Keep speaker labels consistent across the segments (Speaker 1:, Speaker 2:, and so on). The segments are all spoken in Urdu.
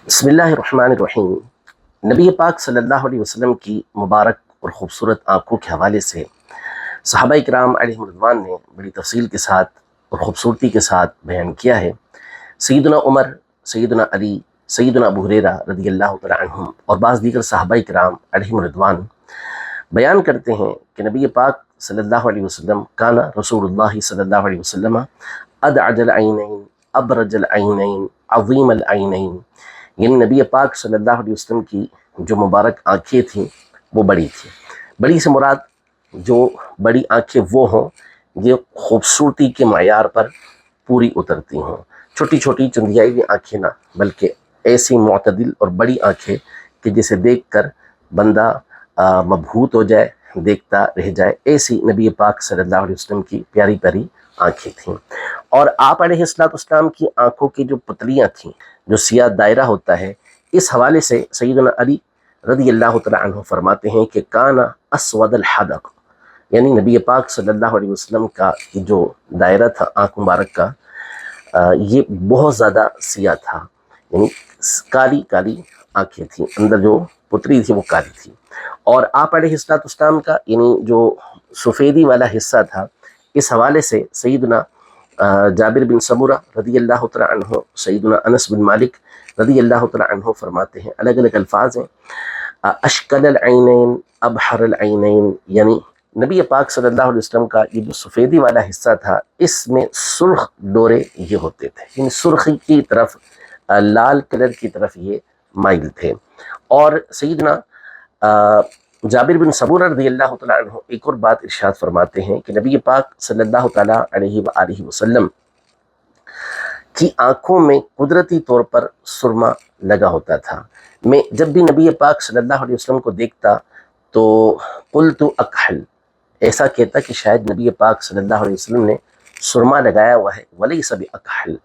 Speaker 1: بسم اللہ الرحمن الرحیم۔ نبی پاک صلی اللہ علیہ وسلم کی مبارک اور خوبصورت آنکھوں کے حوالے سے صحابہ کرام علیہم رضوان نے بڑی تفصیل کے ساتھ اور خوبصورتی کے ساتھ بیان کیا ہے۔ سیدنا عمر، سیدنا علی، سیدنا ابو ہریرہ رضی اللہ تعالی عنہم اور بعض دیگر صحابہ کرام علیہم رضوان بیان کرتے ہیں کہ نبی پاک صلی اللہ علیہ وسلم کانا رسول اللہ صلی اللہ علیہ وسلم ادعج العینین ابرج العینین عظیم العینین، یعنی نبی پاک صلی اللہ علیہ وسلم کی جو مبارک آنکھیں تھیں وہ بڑی تھیں۔ بڑی سے مراد جو بڑی آنکھیں وہ ہوں یہ خوبصورتی کے معیار پر پوری اترتی ہوں، چھوٹی چھوٹی چندیائی ہوئی آنکھیں نہ، بلکہ ایسی معتدل اور بڑی آنکھیں کہ جسے دیکھ کر بندہ مبہوت ہو جائے، دیکھتا رہ جائے، ایسی نبی پاک صلی اللہ علیہ وسلم کی پیاری پیاری آنکھیں تھیں۔ اور آپ علیہ السلام کی آنکھوں کی جو پتلیاں تھیں، جو سیاہ دائرہ ہوتا ہے، اس حوالے سے سیدنا علی رضی اللہ تعالی عنہ فرماتے ہیں کہ کانا اسود الحدق، یعنی نبی پاک صلی اللہ علیہ وسلم کا جو دائرہ تھا آنکھ مبارک کا، یہ بہت زیادہ سیاہ تھا، یعنی کالی کالی آنکھیں تھیں، اندر جو پتلی تھی وہ کالی تھی۔ اور آپ علیہ السلام کا یعنی جو سفیدی والا حصہ تھا، اس حوالے سے سیدنا جابر بن سمورہ رضی اللہ تعالی عنہ، سیدنا انس بن مالک رضی اللہ تعالی عنہ فرماتے ہیں، الگ الگ الفاظ ہیں، اشکل العینین ابحر العینین، یعنی نبی پاک صلی اللہ علیہ وسلم کا یہ جو سفیدی والا حصہ تھا اس میں سرخ ڈورے یہ ہوتے تھے، یعنی سرخی کی طرف، لال کلر کی طرف یہ مائل تھے۔ اور سیدنا جابر بن سمورہ رضی اللہ تعالیٰ عنہ ایک اور بات ارشاد فرماتے ہیں کہ نبی پاک صلی اللہ تعالیٰ علیہ وآلہ وسلم کی آنکھوں میں قدرتی طور پر سرما لگا ہوتا تھا۔ میں جب بھی نبی پاک صلی اللہ علیہ وسلم کو دیکھتا تو قلت اکحل، ایسا کہتا کہ شاید نبی پاک صلی اللہ علیہ وسلم نے سرما لگایا ہوا ہے، ولیس باکحل،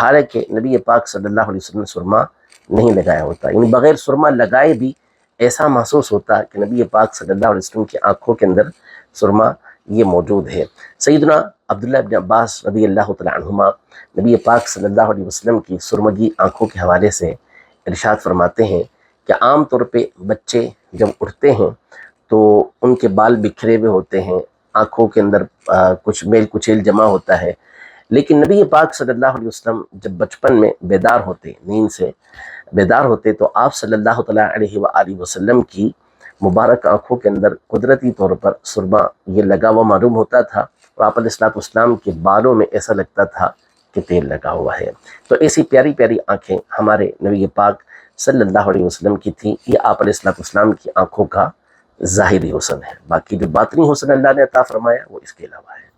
Speaker 1: حالانکہ نبی پاک صلی اللہ علیہ وسلم نے سرما نہیں لگایا ہوتا، یعنی بغیر سرما لگائے بھی ایسا محسوس ہوتا کہ نبی پاک صلی اللہ علیہ وسلم کی آنکھوں کے اندر سرما یہ موجود ہے۔ سیدنا عبداللہ بن عباس رضی اللہ تعالی عنہما نبی پاک صلی اللہ علیہ وسلم کی سرمگی آنکھوں کے حوالے سے ارشاد فرماتے ہیں کہ عام طور پہ بچے جب اٹھتے ہیں تو ان کے بال بکھرے ہوئے ہوتے ہیں، آنکھوں کے اندر کچھ میل کچیل جمع ہوتا ہے، لیکن نبی پاک صلی اللہ علیہ وسلم جب بچپن میں بیدار ہوتے، نیند سے بیدار ہوتے، تو آپ صلی اللہ تعالیٰ علیہ وآلہ وسلم کی مبارک آنکھوں کے اندر قدرتی طور پر سرما یہ لگا ہوا معلوم ہوتا تھا، اور آپ علیہ السلام کے بالوں میں ایسا لگتا تھا کہ تیل لگا ہوا ہے۔ تو ایسی پیاری پیاری آنکھیں ہمارے نبی پاک صلی اللہ علیہ وسلم کی تھیں۔ یہ آپ علیہ السلام کی آنکھوں کا ظاہری حسن ہے، باقی جو باطنی حسن اللہ نے عطا فرمایا وہ اس کے علاوہ ہے۔